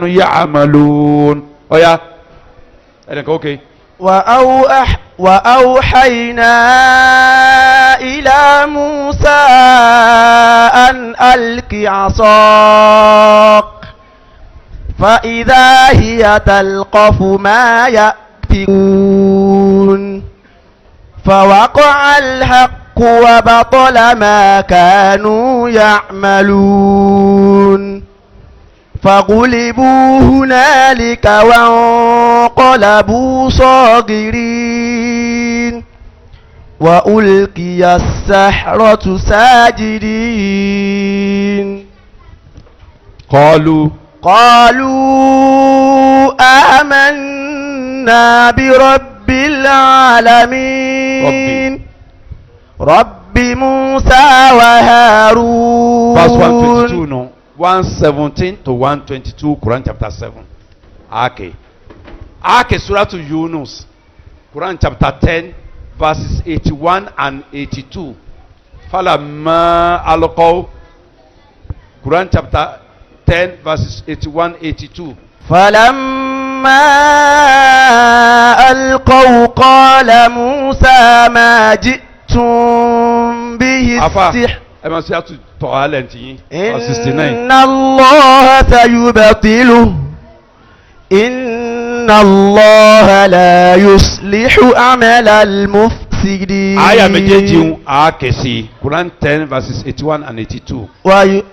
كانوا يعملون. أويا أوكي. وأوحينا إلى موسى أن ألق عصاك فإذا هي تلقف ما يأفكون فوقع الحق وبطل ما كانوا يعملون فغلبوا هنالك وانقلبوا صاغرين وألقي السحرة ساجدين قالوا آمنا برب العالمين رب موسى وهارون. Verse 122 no. 117 to 122 Quran chapter 7. Ake Surah to Yunus Quran chapter 10 verses 81 and 82. Falamma alqaw Quran chapter 10 verses 81 82. فلما ألقوا قال موسى ما جئتم به السحر إن الله سيبطله إن الله لا يصلح عمل المفسدين. آية مجيجيون آكسي Quran 10 verses 81 and 82.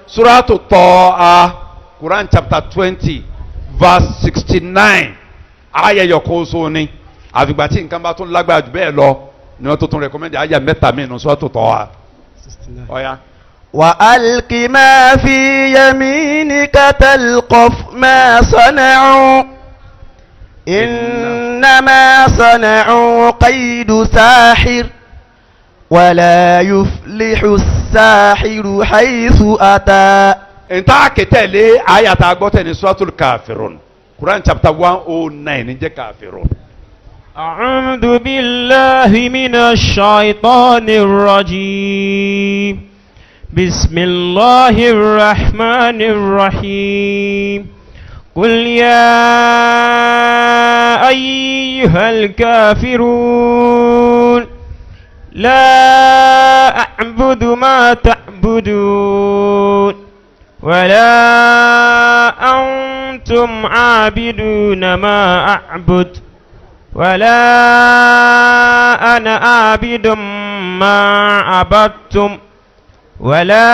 Surah Taha Quran chapter 20 verse 69. Aya yokoso ni àfìgbà tí nǹkan bá tún lágbára jù bẹ́ẹ̀ lọ ni wọ́n tó tún recommend aya mẹ́ta mìíràn Surah Taha. Oya. وألق ما في يمينك تلقف ما صنعوا إنما صنعوا قيد ساحر ولا يفلح الساحر حيث أتى. Nta ketele aya ta gbọ́tẹ̀ ní Suratul Kafirun Quran chapter 109 ní jẹ́ Kafirun. أعوذ بالله من الشيطان الرجيم بسم الله الرحمن الرحيم قل يا أيها الكافرون لا أعبد ما تعبدون ولا أنتم عابدون ما أعبد ولا أنا عابد ما عبدتم ولا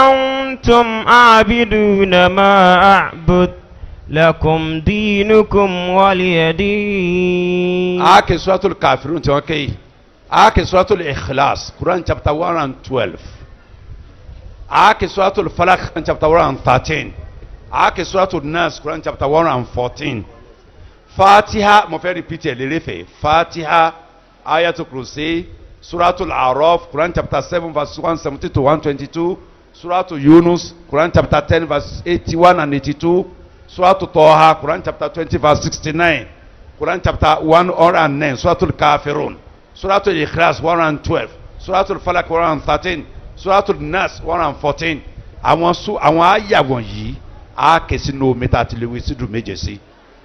أنتم عابدون ما أعبد لكم دينكم ولي دين. آكي سورة الكافرون توكي آكي سورة الإخلاص Quran chapter 112. آكي سورة الفلق chapter 113. آكي سورة الناس Quran chapter 114. Fatiha mo fẹ́ repeat ẹ̀ lérè fẹ́ Fatiha Ayatul Kursi Suratul Araf Quran chapter 7 verse 170 to 122. Suratul Yunus Quran chapter 10 verse 81 and 82. Suratul Taha Quran chapter 20 verse 69. Quran chapter 109. Suratul Kafirun Suratul Ikhlas 112. Suratul Falaq 113. Suratul Nas 114. àwọn àyà wọ̀nyí á kè sínú omi tá a ti lè wí sídùú méje sí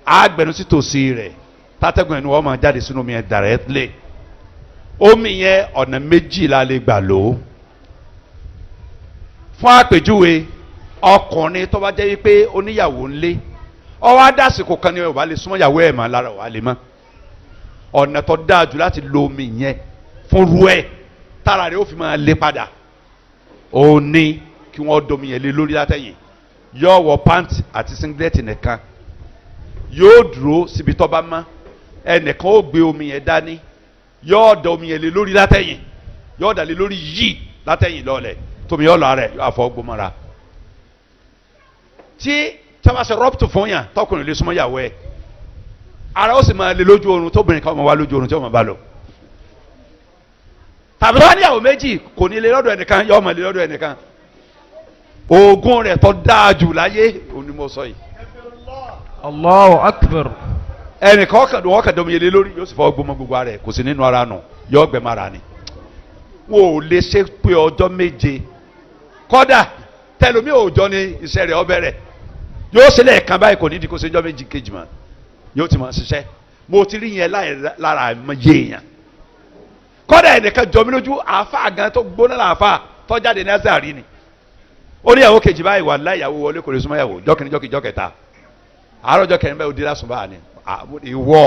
agbẹnu sí tòsí rẹ̀ tátẹ́gùn ẹni wọ́n máa jáde sínú omi yẹn directly. Omi yẹn ọ̀nà méjì la lè gbà lò ó. Fún àpèjúwe ọkùnrin tó bá jẹ́ wípé oníyàwó ńlé ọwọ́ adásìkò kan ní ọba lè súnmọ́ ìyàwó ẹ̀ mọ́ lára wà lè mọ́. Ọ̀nà tó dáa jù láti lo omi yẹn fún ru ẹ̀ tára rẹ̀ ó fi máa lé padà. Ó ní kí wọ́n domi yẹn lé lórí látẹ̀yìn yóò wọ pant àti singlet nìkan yóò dúró síbi tó bá mọ́ ẹnìkan ó gbé omi yẹn dání yóò da omi yẹn lé lórí látẹ̀yìn yóò dà lé lórí yìí látẹ̀yìn lọ́lẹ̀ tómi yóò lọ rẹ̀ yóò àfọ gbọmọra tí tọ́ba ṣe rọ́pùtù fún yàn tọkùnrin lè súnmọ́ yàwó ẹ̀ ara ó sì máa lé lójú oorun tóbìnrin kan máa wá lójú oorun tí ó máa bá lò tàbí wọ́n ní àwọn méjì kò ní lé lọ́dọ̀ ẹnìkan yóò máa lé lọ́dọ̀ ẹnìkan oògùn rẹ̀ tó dáa jù láyé òní mo sọ yìí. Allahu akbar. ẹnìkan wọ́n kàn domi yẹlé lórí yóò sì fọwọ́ gbọmọ gbogbo ara rẹ̀ kò sí nínú ara nù yóò gbẹ mara ni. wọn ò lè ṣe pé ọjọ́ méje kọ́dà tẹlomi òòjọ́ ni iṣẹ́ rẹ̀ ó bẹ̀rẹ̀ yóò ṣe lẹ́ẹ̀kan báyìí kò ní di kó ṣe jọ́ méjì kejì mọ́ yóò ti máa ṣiṣẹ́ mo ti rí yẹn lára àmọ́ yéèyàn kọ́dà ẹnìkan jọ mí lójú àáfà gan tó gbóná làáfà tó jáde ní ẹsẹ̀ àrí ni ó ní ìyàwó kejì báyìí wà láyàwó wọlé kò lè súnmọ́ ìyàwó jọ́kìnrin jọ́kẹta àárọ̀ jọ́kẹrin báyìí ó di lásùn báà ni ìwọ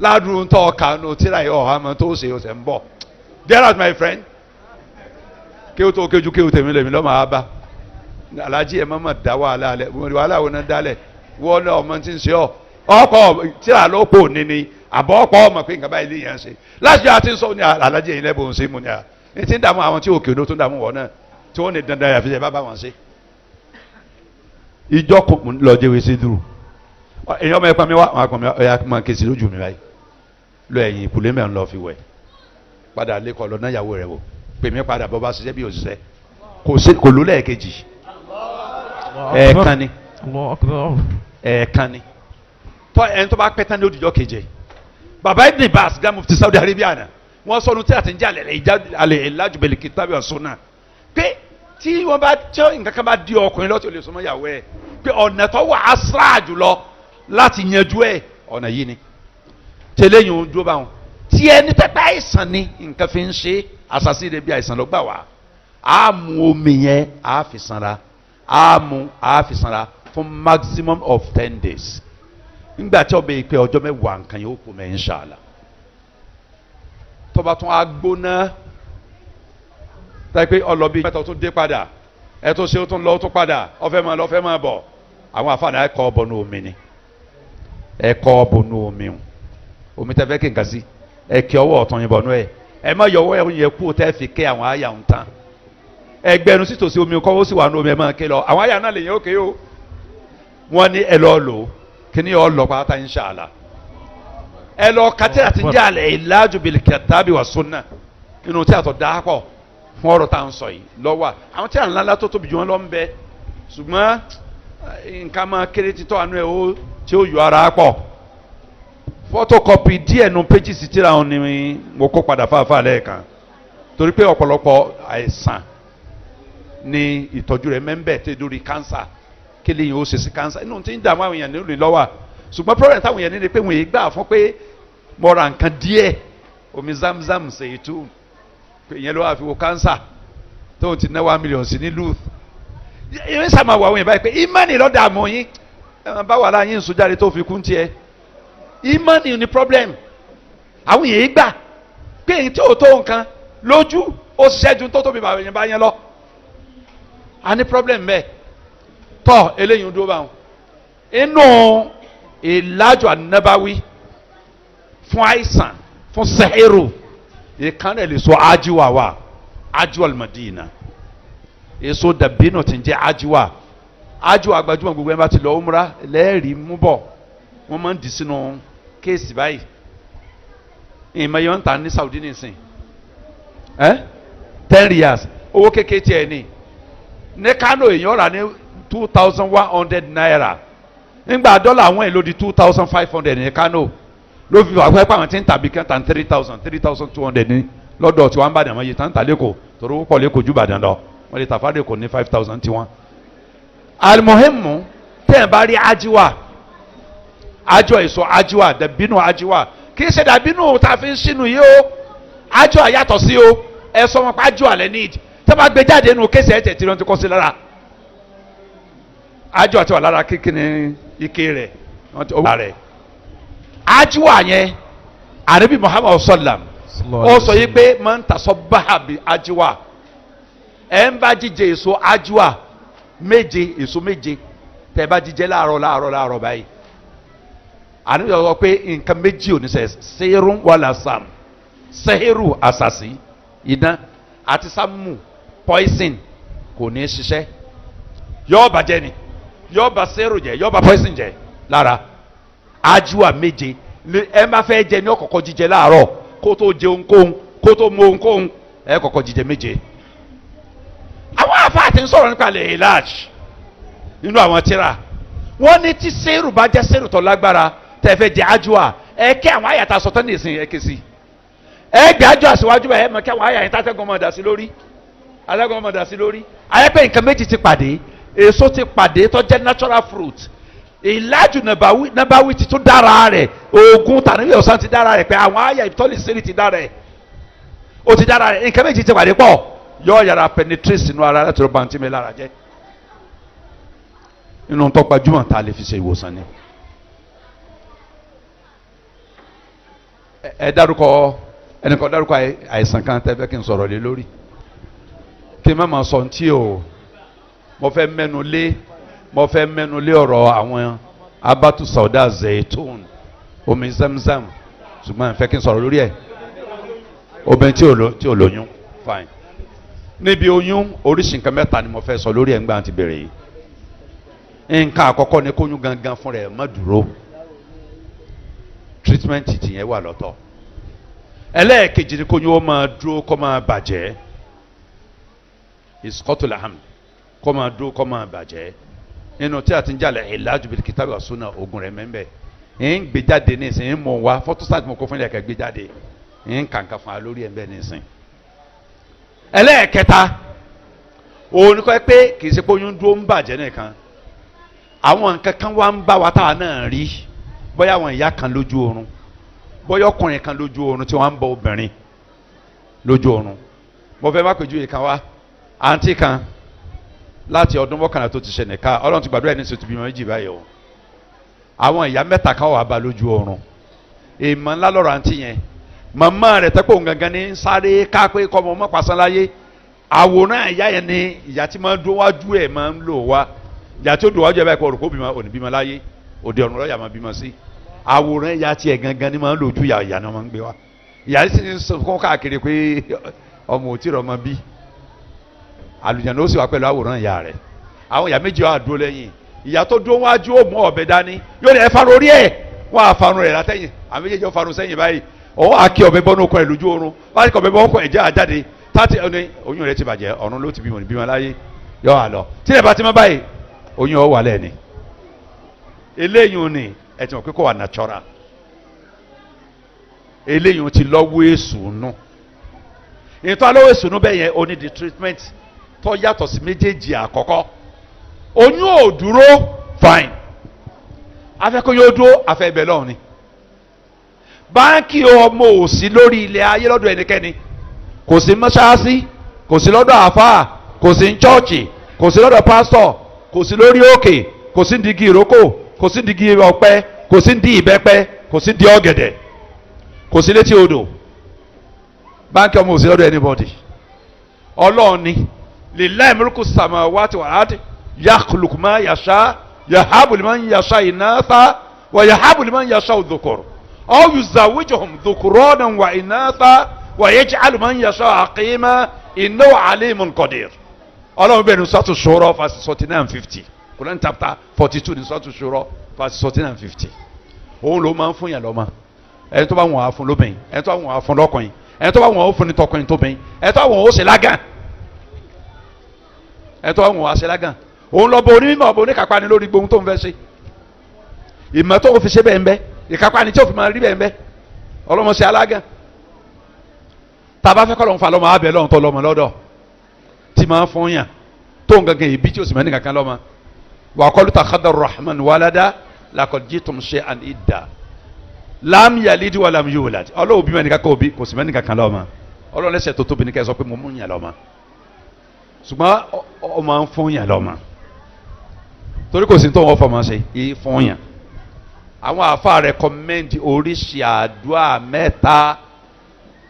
ládùúgbò tó kànú tíra yìí ọ̀hán mọ́ tó ṣe ọ̀sẹ̀ ń bọ̀ there is my friend kí o tó kéjú kí o tèmi lèmi lọ́mọ àbá alájí ẹ̀ mọ́mọ́ dá wàhálà alẹ́ wàhálà wo náà dálẹ̀ wọ́n náà ọmọ tí ń ṣe ọ́ ọkọ̀ tíra ló pò ní ni àbọ̀ ọ̀pọ̀ ọmọ pé nǹkan báyìí lè yẹn ṣe láti jọ àti sọ ní alájí ẹ̀yin lẹ́bùn ṣe mu ni à ní ti ń dààmú àwọn tí òkè odó tó ń dààmú wọ̀ náà tí wọ́n ní dandan yàtọ̀ yẹ bá bá wọn ṣe. ìjọ kò lọ jẹ́wé sí dúró èèyàn ọmọ ẹ̀pọ̀ mi wá àwọn akọ̀mọ̀ ọ̀yà máa ké sí lójú mi báyìí lọ ẹ̀yìn ìkùlé mẹ́rin lọ fi wẹ̀ padà lẹ́kọ̀ọ́ lọ náà yàwó rẹ̀ wò pè mí padà bọ́ bá ṣiṣẹ́ bí òṣìṣẹ́ kò ló lẹ́ẹ̀kejì ẹ̀ẹ̀kan ni ẹ̀ẹ̀kan ni tọ́ ẹni tó bá pẹ́ tán ní òdìjọ́ keje baba ibn Bas gan mufti Saudi Arabia náà wọ́n sọ ní tí a ti ń jẹ́ alẹ́ ìlàjùbẹ̀lì kìtàbí ọ̀sùn náà pé tí wọ́n bá tí nǹkan kan bá di ọkùnrin lọ́tọ̀ lè sọmọ yàwó ẹ̀ pé ọ̀nà tó wà á sáà jùlọ láti yanjú ẹ̀ ọ̀nà yìí ni tẹ́lẹ̀ yìí ń dúró báwọn tí ẹni pẹ́pẹ́ àìsàn ni nǹkan fi ń ṣe àṣàṣì rẹ̀ bí àìsàn ló gbà wá á mu omi yẹn á fi sanra á mu á fi sanra fún maximum of 10 days nígbà tí ọbẹ̀ ìpè ọjọ́ mẹ́wàá nǹkan yóò kú mẹ́ inṣàlá tọba tún á gbóná táyì pé ọlọ́bí mẹ́ta tún dé padà ẹ tó ṣe ó tún lọ ó tún padà ọfẹ́ máa bọ̀ àwọn àfààní ẹ̀kọ́ ọbọ̀ ní omi ni ẹ̀kọ́ ọbọ̀ ní omi omi tẹ́ fẹ́ kí n kà sí ẹ̀kẹ́ ọwọ́ ọ̀tún yìnbọn nú ẹ̀ ẹ má yọ ọwọ́ yẹn kú tẹ́ fi ké àwọn àyà ń tán ẹgbẹ́nu sí tòsí omi kọ́ ó sì wà ní omi ẹ̀ máa ké lọ àwọn àyà náà lè yẹn ó ké o wọ́n ní ẹ lọ́ọ́ lò ó kini yọ lọ pátá inṣàlá ẹ lọ kàtí àti jẹ àlẹ ìlàjú bil kitabi wa sunna inú tí a tọ dáa pọ fún ọ̀rọ̀ tá à ń sọ yìí lọ́wọ́ àwọn tí a ńlá tó tóbi jù wọn lọ ń bẹ ṣùgbọ́n nǹkan máa kéré títọ́ àánú ẹ̀ ó tí ó yọ ara pọ̀ photocopy díẹ̀ nu péjì sí tíra wọn ni mo kó padà fáfáà lẹ́ẹ̀kan torí pé ọ̀pọ̀lọpọ̀ àìsàn ni ìtọ́jú rẹ̀ mẹ́ńbẹ̀ tẹ́ lórí cancer kele yìí ó ṣe sí cancer inú tí ń dààmú àwọn èèyàn nílùú lọ́wọ́ ṣùgbọ́n problem táwọn èèyàn ní ni pé wọ́n yìí gbà fún pé mo ra nǹkan díẹ̀ omi zamzam ṣèyítú pé ìyẹn ló wà fi wo cancer tóun ti ná 1 million sí nílùú ìyẹn sàmà wà wọ́n yìí báyìí pé imani ló dààmú yín ẹ̀ bá wà láyé nsújáde tó fi kún tiẹ̀ imani ni problem àwọn èèyàn yìí gbà pé èyí tí ò tó nǹkan lójú ó ṣiṣẹ́ ju tó tóbi bàbá yẹn bá yẹn lọ a ní problem bẹ́ẹ̀ tọ eléyìí ń dúró báwọn inú ìlàjọ ànábáwí fún àìsàn fún sẹ́hìrù ìkànnì lè sọ ajiwa wa ajiwa Madina èso dàbínú tí ń jẹ́ ajiwa gbajúmọ̀ gbogbo ẹ̀ bá ti lọ umra lẹ́ẹ̀rí mú bọ̀ wọ́n máa ń dì sínú kéèsì báyìí ìmọ̀ yẹn ń tà ní Saudi nìsín 10 years owó kékeré tiẹ̀ ní Kano èèyàn rà ní 2,100 naira nígbà dọ́là àwọn èlò di 2,500 ní Kano ló fi wà pẹ́ àwọn tí ń tàbí kan tàn 3,200 ní lọ́dọ̀ tí wọ́n bá dàn wọ́n yìí tàn tà lẹ́kọ̀ọ́ torí wọ́n pọ̀ lẹ́kọ̀ọ́ jù bàdàn lọ wọ́n lè tàfà lẹ́kọ̀ọ́ ní 5,000 tiwọn. almuhimmu tẹ́ ẹ̀ bá rí ajiwa èso ajiwa dàbínú ajiwa kì í ṣe dàbínú tá a fi ń sínú yìí o ajiwa yàtọ̀ sí o ẹ sọ wọn pa ajiwa lẹ́ need tẹ́ bá gbé jáde nù kéṣì ẹ̀ tẹ̀ tí wọ́n ti kọ́ sí lára ajiwa ti wà lára kékeré ike rẹ̀ ọwọ́ rẹ̀ ajiwa yẹn Ànábì Muhammad sallam ó sọ yìí pé man tasabbaha bi ajiwa ẹ̀ ń bá jíjẹ èso ajiwa méje èso méje tẹ́ bá jíjẹ láàárọ̀ báyìí Ànábì sọ pé nǹkan méjì ò ní ṣe sẹ́hìrún wàlà sam sẹ́hìrù àṣàṣì idán àti sámù poison kò ní ṣiṣẹ́ yóò bàjẹ́ ni yóò bá sẹ́rù jẹ yóò bá poison jẹ lára ajiwa méje ẹ má fẹ́ jẹ ní ọ̀kọ̀ọ̀kọ̀ jíjẹ láàárọ̀ kó tó jẹ ohunkóhun kó tó mu ohunkóhun ẹ kọ̀ọ̀kọ̀ jíjẹ méje. àwọn afáàtì ń sọ̀rọ̀ nípa lè ìlàj nínú àwọn tíra wọ́n ní tí sẹ́rù bá jẹ́ sẹ́rù tó lágbára tẹ́ fẹ́ jẹ ajiwa ẹ kí àwọn àyàtà sọ̀tọ́ ní ìsìn ẹ ké sí ẹ gbé ajiwa síwájú ẹ mọ̀ kí àwọn àyàtà tẹ́gùn mọ̀ dà sí lórí ayẹ́pẹ́ nǹkan méjì ti pàdé èso ti pàdé tó jẹ́ natural fruit ìlàjù nàbàwí ti tún dára rẹ̀ oògùn tànàbí ọ̀sán ti dára rẹ̀ pé àwọn àyà ìtọ́lì sírí ti dára rẹ̀ ó ti dára rẹ̀ nǹkan méjì ti pàdé pọ̀ yọ yàrá penetrate sínú ara láti rọ bàǹtí mi lára jẹ́ inú tó gbajúmọ̀ tá a lè fi ṣe ìwòsàn ni. ẹ dárúkọ ẹnìkan dárúkọ àìsàn kan tẹ́ fẹ́ kí n sọ̀rọ̀ lé lórí kí n má máa sọ ntí o mo fẹ́ mẹ́nu lé ọ̀rọ̀ àwọn abatu sauda zaitun omi zamzam ṣùgbọ́n fẹ́ kí n sọ̀rọ̀ lórí ẹ̀ obìnrin tí ò lóyún fine níbi oyún oríṣi nǹkan mẹ́ta ni mo fẹ́ sọ lórí ẹ̀ ńgbà tí bẹ̀rẹ̀ yìí nǹkan àkọ́kọ́ ni kóyún gangan fún rẹ̀ má dúró treatment tìyẹn wà lọ́tọ̀ ẹlẹ́ẹ̀kejì ni kóyún ó máa dúró kó máa bàjẹ́ iskotulaham kó máa dúró kó máa bàjẹ́ nínú tí a ti ń jalè ìlàjú bíi kìtàbí ọ̀ṣunà ogun rẹ̀ mẹ́mbẹ́ ń gbé jáde ní ìsìn ń mọ̀ wá photostat mo kó fún ilẹ̀ kẹ́ gbé jáde ń kàǹkà fún wa lórí ẹ̀ ń bẹ́ ní ìsìn. ẹlẹ́ẹ̀kẹta òun ni kọ́ pé kì í ṣe pé oyún dúró ń bàjẹ́ nìkan àwọn nǹkan kan wá ń bá wa táwa náà rí bóyá àwọn ìyá kan lójú oorun bóyá ọkùnrin kan lójú oorun tí wọ́n ń bọ obìnrin lójú oorun mo fẹ́ má pèjú yìí kan wá àǹtí kan láti ọdún mọ́kànlá tó ti ṣe nìka ọlọ́run ti gbàdúrà ẹni sọ ti bímọ méjì báyìí o àwọn ìyá mẹ́ta kan wà bá lójú oorun èèmọ̀ ńlá lọ́rọ̀ àǹtí yẹn màmá rẹ̀ tẹ́pọ̀ gangan ní sáré ká pé kọ́mọ ọmọ pàṣán láyé àwòrán ìyá yẹn ni ìyá tí máa ń dún wájú ẹ̀ máa ń lò wá ìyá tí ó dùn wájú ẹ̀ báyìí kọ́ òrùkó bímọ òní bímọ láyé òde ọ̀run lọ́ọ̀yà máa bímọ sí àwòrán ìyá tiẹ̀ gangan ni máa ń lò ojú ìyá náà máa ń gbé wá ìyá sì ń sọ kọ́ káàkiri pé ọmọ òtí rọ̀ ọmọ bí àlùjáde ó sì wá pẹ̀lú àwòrán ìyá rẹ̀ àwọn ìyá méjì wà dúró lẹ́yìn ìyá tó dúró wájú ó mú ọ̀bẹ dání yóò ní ẹ farun orí ẹ̀ wọ́n á farun rẹ̀ látẹ̀yìn àwọn méjèèjì ó farun sẹ́yìn báyìí ọwọ́ àkí ọ̀bẹ bọ́nú ọkọ ẹ̀ lójú oorun wọ́n á kí ọ̀bẹ bọ́ ọkọ ẹ̀ jẹ́ àjáde tàti oyún rẹ̀ ti bàjẹ́ ọ̀run ló ti bímọ bímọ láyé yọ àlọ́ tí ẹ bá ti mọ́ báyìí oyún ọ̀ wà lẹ́ni eléyìí ni ẹ ti mọ̀ pé kò wà natural eléyìí ti lọ́wọ́ èsù nù ètò alówó èsù nù bẹ́ẹ̀ yẹn ó ní the treatment tó yàtọ̀ sí méjèèjì àkọ́kọ́ oyún ò dúró fine afẹ́kọ̀ọ́ yóò dúró afẹ́ ibẹ̀ lọ́hùn ni báńkì ọmọ òsì lórí ilẹ̀ ayé lọ́dọ̀ ẹnikẹ́ni kò sí mọ́ṣáláṣí kò sí lọ́dọ̀ àfáà kò sí chọ́ọ̀chì kò sí lọ́dọ̀ pásítọ̀ kò sí lórí òkè kò sí ndigi ìrókò kò sí ndigi ọ̀pẹ kò sí ndí ìbẹ́pẹ kò sí ndí ọ̀gẹ̀dẹ̀ kò sí létí odò báńkì ọmọ òsì lọ́dọ̀ anybody ọlọ́run ni lillahi mulku samawati wal ardi yakhluqu ma yasha yahabu liman yasha inatha wa yahabu liman yasha dhukur aw yuzawwijuhum dhukuranan wa inatha wa yaj'alu man yasha aqima innahu alimun qadir ọlọ́run bẹ́ẹ̀ ni sọ́tù ṣòro verse 49-50 Quran chapter 42 ni sọ́tù ṣòro verse 49-50 òun ló máa ń fún yàn lọ́mọ ẹni tó bá wọn á fún lóbìnrin ẹni tó bá wọn á fún lọ́kùnrin ẹni tó bá wọn á fún ní tọkùnrin tóbìnrin ẹni tó bá wọn ó ṣe lágàn ẹni tó bá wọn á ṣe lágàn òun lọ bọ onímọ̀ ọ̀bọ oníkápá ni lórí gbóhùn tó ń fẹ́ ṣe ìmọ̀ tó fi ṣe bẹ́ẹ̀ ń bẹ́ ìkápá ni tí ò fi máa rí bẹ́ẹ̀ ń bẹ́ ọlọ́mọ ṣe alágàn tàbá fẹ́ kọ́ lọ́n fa lọ́mọ abẹ́ lọ́n tó lọ́mọ lọ́dọ̀ tí máa fún yàn tó ń gangan ibi tí o sì máa ní kankan lọ́mọ wà kọ́lu ta khadar rahman walada lakọ̀ jitum shay'an idda lam yalid wa lam yulad ọlọ́wọ́ bí mẹ́ni kankan òbí kò sì mẹ́ni kankan lọ́mọ ọlọ́wọ́ lẹ́sẹ̀ tó tóbi ní kẹ́ sọ pé mo mú yàn lọ́mọ ṣùgbọ́n ọ máa ń fún yàn lọ́mọ torí kò sí tó wọ́n fọmọ ṣe yìí fún yàn àwọn àfa rẹkọmẹ́ndì oríṣi àdúrà mẹ́ta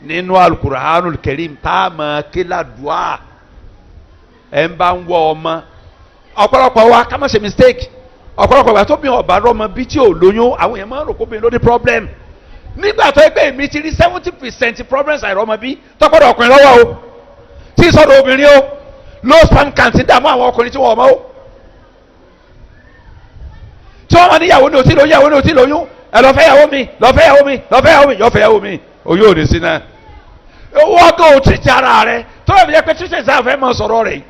nínú alukur'anul karim tá a máa ké ládùúà ẹ̀ ń bá ń wọ ọmọ ọ̀pọ̀lọpọ̀ wa ká má ṣe mistake ọ̀pọ̀lọpọ̀ wa tó bí ọba rọmọ bí tí ò lóyún àwọn èèyàn máa ń rò kó bí ló ní problem nígbà tó ẹgbẹ́ mi ti rí 70% problems àìrọ́mọ bí tọ́pọ̀dọ̀ ọkùnrin lọ́wọ́ o tí ìsọdọ̀ obìnrin o low sperm count ti dààmú àwọn ọkùnrin tí wọ́n mọ́ o tí wọ́n máa níyàwó ní òtí lóyún yàwó ní òtí lóyún ẹ lọ fẹ́ yàwó mi lọ fẹ́ yàwó mi lọ fẹ́ yàwó mi yọ fẹ́ yàwó mi oyún òde sí náà wọ́n kò tìtì ara rẹ̀ tó yẹ kí tìtì sáà fẹ́ mọ̀ sọ̀rọ̀ rẹ̀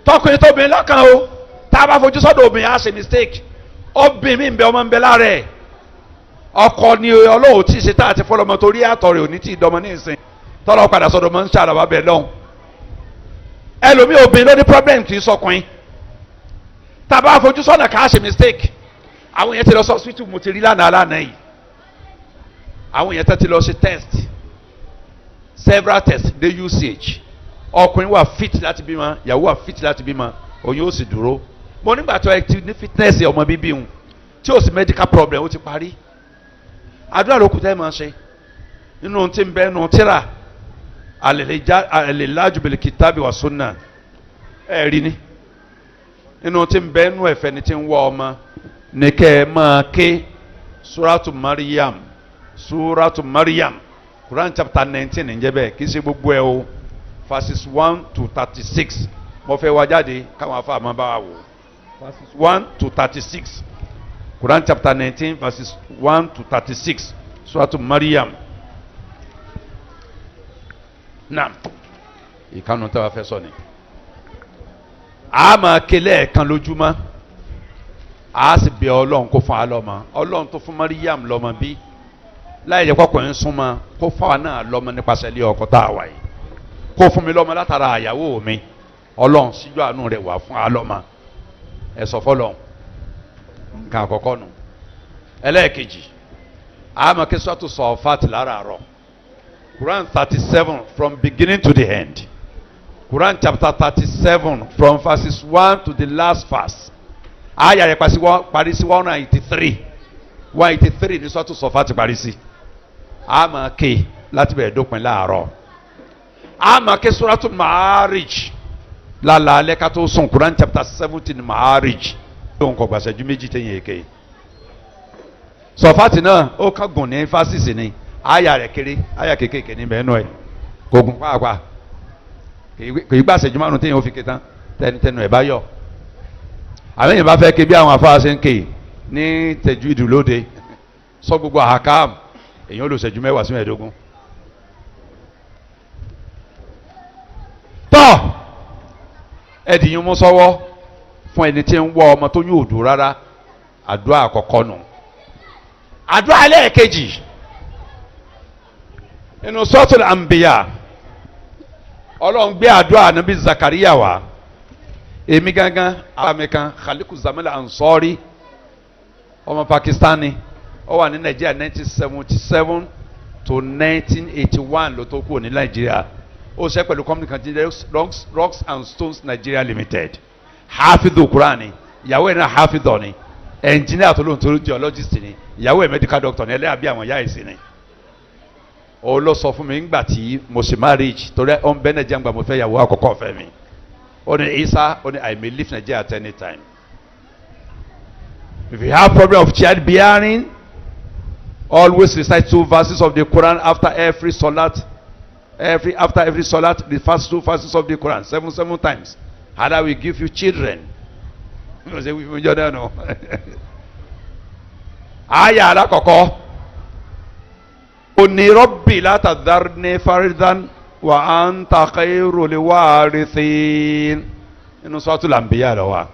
tọkùnrin tóbìnrin lọ́kàn o tá a bá fojú sọ́dọ̀ obìnrin á ṣe mistake obìnrin mi ń bẹ ọmọ ń bẹ lára ẹ̀ ọkọ ni ọlọ́wọ́ tí ì ṣe tá àti fọlọ́mọ torí àtọ̀ rẹ̀ ò ní tí ì dọmọ ní ìsìn tọ́lọ́ padà sọ́dọ̀ mọ́ ń ṣàràbà bẹ̀ lọ́hùn ẹlòmíì obìnrin ló ní problem kì í sọkùnrin tàbá àfojúsọ́nà ká ṣe mistake àwọn yẹn ti lọ hospital mo ti rí lánàá yìí àwọn yẹn ti lọ ṣe test several tests dey usage ọkùnrin wà fit láti bímọ ìyàwó wà fit láti bímọ oyún ó sì dúró mo nígbà tó ẹ ti ní fitness ọmọ bíbí òun tí ó sì medical problem ó ti parí àdúrà ló kù tẹ́ ẹ máa ṣe nínú tí ń bẹ nù tíra al-ilaju bil kitabi wa sunna ẹ rí ni nínú tí ń bẹ nù ẹ̀fẹ̀ ni tí ń wọ ọmọ ní kẹ́ ẹ máa ké suratu Maryam Quran chapter 19 ń jẹ́ bẹ́ẹ̀ kì í ṣe gbogbo ẹ o verses 1 to 36 mo fẹ́ wá jáde káwọn afa àmọ́ bá wà wò verses 1 to 36 Quran chapter 19 verses 1 to 36 suratu Maryam naam ìkànnì tí a fẹ́ sọ ni a máa kélé ẹ̀kan lójúmọ́ a sì bẹ Ọlọ́run kó fún alọ́mọ Ọlọ́run tó fún Maryam lọ́mọ bí láì jẹ́ kọ́kọ́ ń súnmọ́ kó fún wa náà lọ́mọ nípasẹ̀ ilé ọkọ tá a wà yìí kó fún mi lọ́mọ látara àyàwó mi Ọlọ́run síjú àánú rẹ̀ wà fún alọ́mọ ẹ sọ fọlọ́run nǹkan àkọ́kọ́ nù ẹlẹ́ẹ̀kejì a máa ké sọ́tù Sọ̀fàtì láràárọ̀ Quran 37 from beginning to the end Quran chapter 37 from verses 1 to the last verse aya rẹ̀ parí sí 183 183 ní sọ́tù Sọ̀fàtì parí sí a máa ké láti bẹ̀rẹ̀ dópin láàárọ̀ a máa ké suratul Ma'arij lálàálẹ̀ ká tó sùn Quran chapter 17 Ma'arij lóhùn kọ̀ gbàṣẹ́jú méjì tẹ̀yìn èké Sọ̀fàtì náà ó kàn gùn ní fásitì ni aya rẹ̀ kéré aya kékèké ní bẹ́ẹ̀ nù ẹ̀ kò gùn pàápàá kì í gbàṣẹ́jú márùn tẹ̀yìn ó fi ké tán tẹnu ẹ̀ bá yọ àbẹ̀yìn bá fẹ́ ké bí àwọn afáà ṣe ń ké ní tẹ̀jú ìdúlóde sọ gbogbo àhàkàm èyàn olùṣẹ́jú 10 sí 15 tọ́ ẹ̀dìyàn mú sọ́wọ́ fún ẹni tí ń wọ ọmọ tó yóò dùn rárá àdúrà àkọ́kọ́ nù àdúrà ẹlẹ́ẹ̀kejì nínú Suratul Anbiya Ọlọ́run gbé àdúrà Ànábì Zakariya wá èmi gangan àmì kan Khaliku Zamil Ansori ọmọ Pakistani ó wà ní Nàìjíríà 1977 to 1981 ló tó kúrò ní Nàìjíríà ó ṣe pẹ̀lú company kan tí Rocks and Stones Nigeria Limited hafidhu Qurani ìyàwó ẹ̀ náà hafidhu ni engineer tó lóun tó geologist ni ìyàwó ẹ̀ medical doctor ni ẹlẹ́yà bí àwọn ìyá ẹ̀sìn ni ó lọ sọ fún mi ńgbà tí mo ṣe marriage torí ọ̀n bẹ́ẹ̀ Nàìjíríà ńgbà mo fẹ́ ìyàwó àkọ́kọ́ fẹ́ mi ó ní Isa ó ní I may leave Nigeria at any time. If you have problem of childbearing, always recite 2 verses of the Quran after every salat. After every salat, the first 2 verses of the Quran, 7 times. Allah will give you children. You say we don't know. Aya alakoko. Oni Rabbi la tadharni fardan wa anta khairul warithin. Inú Suratul Anbiya ló wà.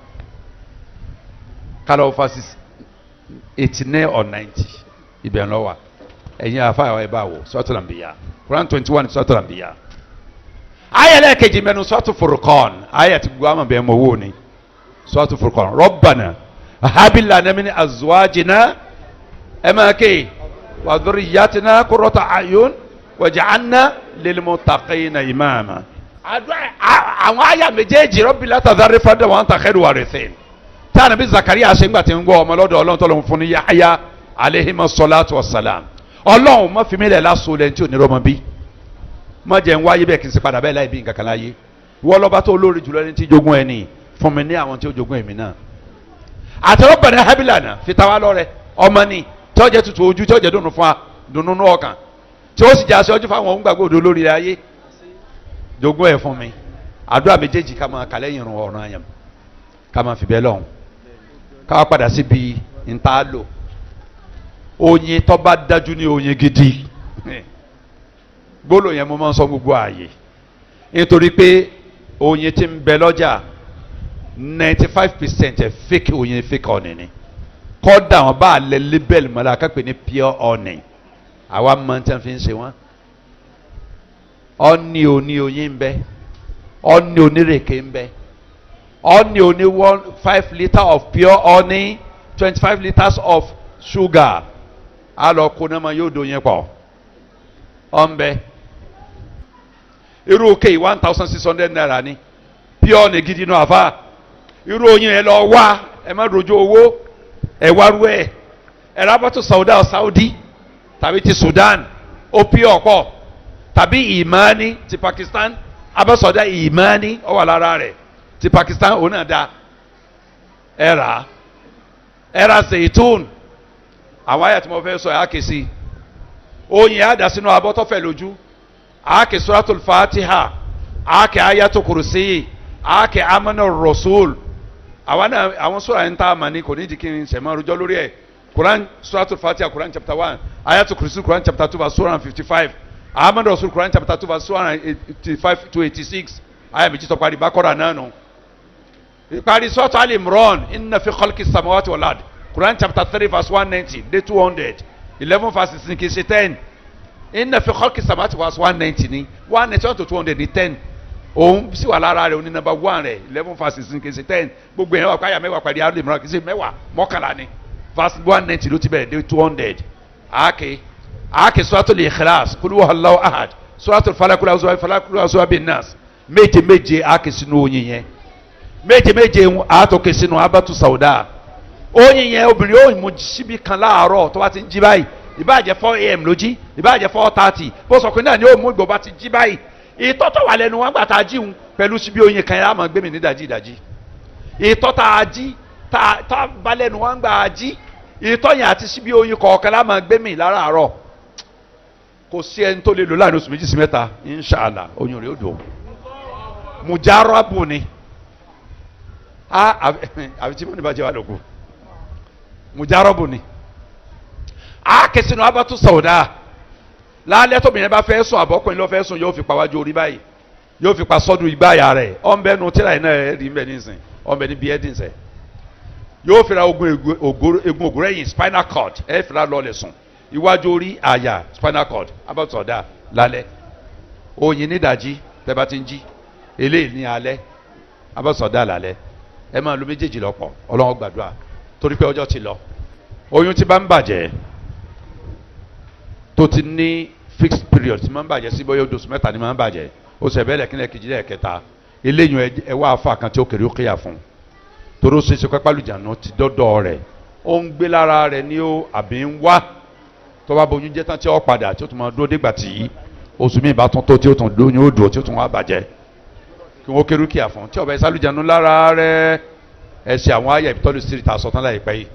Kálọ̀ verses 89 or 90 ibẹ̀ ló wà ẹ̀yin àfa àwọn ẹ̀bá wò Suratul Anbiya Quran 21 Suratul Anbiya ayẹlẹ kejì mẹ́nu Suratul Furqan ayẹ ti gbọ́ àmọ̀ bẹ́ẹ̀ mọ̀ wò ni Suratul Furqan Rabbana habil lana min azwajina ẹ̀ máa ké wa dhurriyyatina qurrata a'yun waj'alna lil muttaqina imama àwọn àyà méjèèjì Rabbi la tadharni fardan wa anta khairul warithin tànà bí Zakariya ṣe ń gbà tí ń gbọ́ ọmọ lọ́dọ̀ Ọlọ́run tọ́lọ́run fún ní Yahya alehima salatu wassalam Ọlọ́run má fi mí lẹ̀ lásán lẹ́yìn tí ò ní rọ́mọ bí má jẹ́ ń wáyé bẹ́ẹ̀ kì í ṣe padà bẹ́ẹ̀ láì bí nǹkan kan láyé wọ́n lọ́ba tó lórí jùlọ ní tí jogún ẹni fún mi ní àwọn tí ó jogún ẹ̀mí náà àti Rabbana hab lana fi ta wá lọ́rẹ ọmọ ni tí ó jẹ́ tutù ojú tí ó jẹ́ dùnú fún wa dùnú nú ọkàn tí ó sì jẹ́ aṣọ ojú fáwọn òun gbàgbọ́ òdo lórí ayé jogún ẹ̀ fún mi àdúrà méjèèjì ká máa kàlẹ́ yìnrún ọ̀ràn àyàn ká máa fi bẹ́ẹ̀ lọ́hùn ká padà síbi nta lò oyin tó bá dájú ní oyin gidi gbólóhùn yẹn mo máa ń sọ gbogbo ààyè nítorí pé oyin tí ń bẹ lọ́jà 95% fake oyin fake honey ni kọ́dà wọn bá lẹ label mọ́lá kápẹ́ ní pure honey àwa máa ń tẹ́ fi ń ṣe wọ́n ọ́ní oyin ń bẹ ọ́ní onírèké ń bẹ honey only 5 litres of pure honey 25 litres of sugar a lọ kó náà ma yóò do yẹn pọ̀ ọ̀nbẹ irú kéyì 1,600 naira ni pure ní gidi náà àfa irú oyin ẹ lọ wá ẹ má rojú owó ẹ wá rú ẹ rábàtú Saudi tàbí ti Sudan ó pure pọ̀ tàbí ìmánì ti Pakistan abẹ́sọ̀dá ìmánì ó wà lára rẹ̀ ti Pakistan òun náà da ẹ ra zaitun àwọn àyà tí mo fẹ́ sọ ẹ̀ á kè sí oyin á dà sínú abọ́ tó fẹ̀ lójú á kè suratul Fatiha á kè ayatul kursi á kè amana rasul àwọn sura yẹn tá a mà ní kò ní di kí n sẹ̀mọ́ rojọ́ lórí ẹ̀ Quran suratul Fatiha Quran chapter 1 ayatul kursi Quran chapter 2 verse 255 amana rasul Quran chapter 2 verse 285 to 86 àyà méjì tó parí Baqara náà nù ìparí sọ́tù Al-Imran inna fi khalqi samawati wal ard Quran chapter 3 verse 190 day 200 11 verses ní kì í ṣe 10 inna fi khalqi samawati verse 190 ní 190 to 200 ní 10 òun sì wà lára rẹ̀ òní number 1 rẹ̀ 11 verses ní kì í ṣe 10 gbogbo yẹn wà káyà mẹ́wàá pàdé Al-Imran kì í ṣe mẹ́wàá mọ́kànlá ní verse 190 ló ti bẹ̀rẹ̀ day 200 àáké suratul Ikhlas kul huwallahu ahad suratul falaq kul a'udhu bin nas méje méje àáké sínú oyin yẹn méje méje àtòkè sínú abatu sauda oyin yẹn obìnrin yóò mú síbi kan láàárọ̀ tó bá ti ń jí báyìí ìbáàjẹ́ 4 a.m. ló jí ìbáàjẹ́ 4:30 bó sọ pé náà ni ó mú ìgbò bá ti jí báyìí ìtọ́tọ̀ wà lẹ́nu wọn gbà tá a jíun pẹ̀lú síbi oyin kan yẹn á máa gbé mi ní ìdajì ìtọ́ tá a jí tá a bá lẹ́nu wọn gbà á jí ìtọ́ yẹn àti síbi oyin kọ̀ọ̀kan lá máa gbé mi láràárọ̀ kò sí ẹni tó lè lò láàrin oṣù méjì sí mẹ́ta inshàlá oyin rẹ̀ ó dùn mujarabu ni àbí tí mo ní bàjẹ́ wà lóko mujarabu ni kẹsìnú abatu sauda lálẹ́ tóbi yẹn bá fẹ́ sùn àbọ̀kùnrin ló fẹ́ sùn yóò fi pa wájú orí báyìí yóò fi pa sọ́dún ìgbáyà rẹ̀ ọ̀nbẹ́nu tíra yìí náà rí mbẹ́ nísìn ọ̀nbẹ́ ní bíi ẹ̀dínsẹ̀ yóò fi ra egun ògùrẹ́yìn spinal cord ẹ̀ fi ra lọ́ọ̀lẹ̀ sùn iwájú orí àyà spinal cord abatu sauda lálẹ́ oyin nídàjí tẹ́ bá ti ń jí eléyìí ní alẹ́ abatu sauda lálẹ́ ẹ máa lo méjèèjì lọ́pọ̀ Ọlọ́run gbàdúrà torí pé ọjọ́ ti lọ oyún tí bá ń bàjẹ́ tó ti ní fixed period tí máa ń bàjẹ́ sí bóyá oṣù mẹ́ta ni máa ń bàjẹ́ oṣù ẹ̀bẹ̀ lẹ́kìnlẹ̀ kejì lẹ́ẹ̀kẹta eléyìí ẹ wá afa kan tí ó kéré ó kéyà fún torí ó ṣe é ṣe pẹ́ pálùjànú ti dọ́dọ̀ rẹ̀ ó ń gbé lára rẹ̀ ní ó àbí ń wá tó bá boyún jẹ́ tán tí ó padà tí ó tún máa dúró dégbà tí oṣù mi bá tún tó tí ó tún lóyún ó dùn tí ó tún wá bàjẹ́ kí wọ́n kéré kíyà fún tí ọba ìsálùjànú lára rẹ̀ ẹ ṣe àwọn àyà ìbítọ́lù sí ìta sọ̀tán láìpẹ́ yìí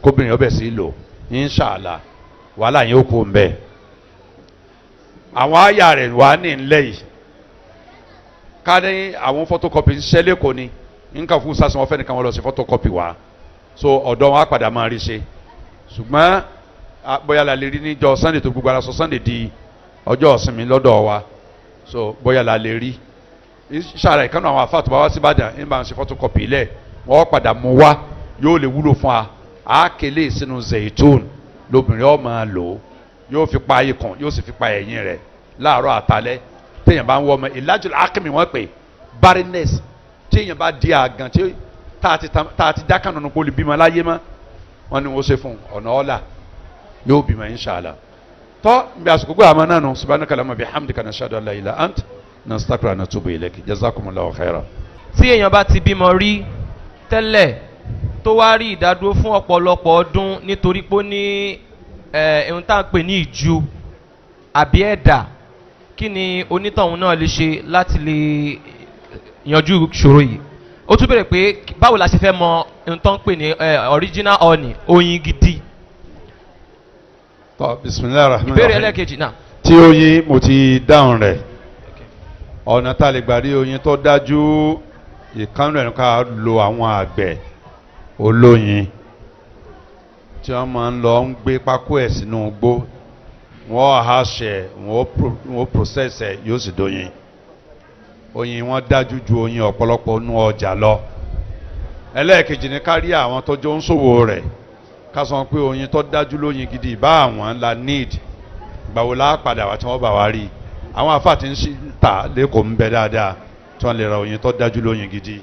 kóbìnrin ọbẹ̀ sí lò inṣàlá wàhálà yẹn ó kó ń bẹ́ẹ̀ àwọn àyà rẹ̀ wà ní ńlẹ̀ yìí ká ní àwọn photocopy ń ṣẹlẹ̀ kò ní nǹkan fún sásán wọn fẹ́ nìkan wọn lọ sí photocopy wa so ọ̀dọ́ wọn á padà máa rí ṣe ṣùgbọ́n bóyá la lè rí níjọ́ Sunday tó gbogbo ara sọ Sunday di ọjọ́ ìsinmi lọ́dọ̀ wa so bóyá la lè rí ìṣàrà ìkànnì àwọn afáàtò bá wá sí Ìbàdàn ń bá ń ṣe photocopy ilẹ̀ wọ́n padà mú wá yóò lè wúlò fún wa àákèlè sínú zaitun lóbìnrin ó máa lò ó yóò fi pa ikùn yóò sì fi pa ẹ̀yìn rẹ̀ láàárọ̀ àtalẹ́ téèyàn bá ń wọ ọmọ ìlàjù akínmi wọ́n pè barrenness téèyàn bá di àgàn tí tá a ti dákàn nínú kó lè bímọ láyé mọ́ wọ́n ní wọ́n ṣe fún ọ̀nà ọ̀la yóò bímọ inṣàlá tọ́ bí àsìkò gbé àmọ́ náà nù subhanaka allahumma bihamdika nashhadu an la ilaha ant nastaghfiruka wa natubu ilayk jazakumullahu khairan. tí èèyàn bá ti bímọ rí tẹ́lẹ̀ tó wá rí ìdádúró fún ọ̀pọ̀lọpọ̀ ọdún nítorí pé ó ní ohun tá à ń pè ní ìju àbí ẹ̀dà kí ni onítọ̀hún náà lè ṣe láti lè yanjú ìṣòro yìí ó tún bèrè pé báwo la ṣe fẹ́ mọ ohun tó ń pè ní original honey oyin gidi. tọ́ bisimilayi rahman ìbéèrè ẹlẹ́ẹ̀kejì náà. tí oyin mo ti dáhùn rẹ̀ ọ̀nà tá a lè gbà rí oyin tó dájú ìkànnì ẹ̀ ká lo àwọn àgbẹ̀ olóyin tí wọ́n máa ń lọ ń gbé pákó ẹ̀ sínú igbó wọ́n haṣẹ̀ wọ́n process ẹ̀ yóò sì dóyin oyin wọn dájú ju oyin ọ̀pọ̀lọpọ̀ nú ọjà lọ ẹlẹ́ẹ̀kejì ní ká rí àwọn tó jọ ń ṣòwò rẹ̀ ká sọ pé oyin tó dájú lóyin gidi ìbá àwọn la need gbàwó lápadà wá tí wọ́n bá wá rí àwọn afáàtì ń ta lẹ́kọ̀ọ́ ń bẹ dáadáa tí wọ́n lè ra oyin tó dájú lóyin gidi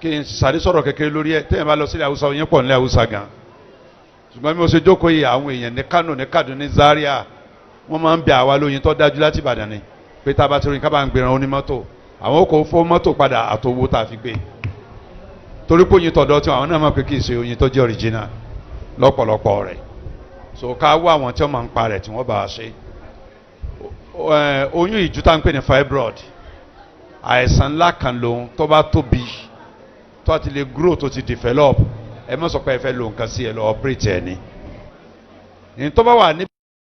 kí n sáré sọ̀rọ̀ kékeré lórí ẹ̀ tẹ́yìn bá lọ sílẹ̀ haúsá oyin pọ̀ nílẹ̀ haúsá gan ṣùgbọ́n bí mo ṣe jókòó yìí àwọn èèyàn ní Kánò ní Kaduna ní Zaria wọ́n máa ń bẹ àwa lóyin tó dájú láti Ìbàdàn ni pé tá a bá ti rìn ká bá ń gbéra onímọ́tò àwọn kò fọ́ mọ́tò padà àtòwò tá a fi gbé torí pé oyin tọ̀dọ̀ tí àwọn náà máa pé kì í ṣe oyin tó jẹ́ original lọ́pọ̀lọpọ̀ rẹ̀ so ká wá àwọn tí wọ́n máa ń pa rẹ̀ tí wọ́n bá a ṣe oyún ìjú tá à ń pè ní fibroid àìsàn ńlá kan lòun tó bá tóbi tó a ti lè grow tó ti develop ẹ má sọ pé ẹ fẹ́ lo nǹkan sí ẹ lọ operate ẹ ní tó bá wà ní.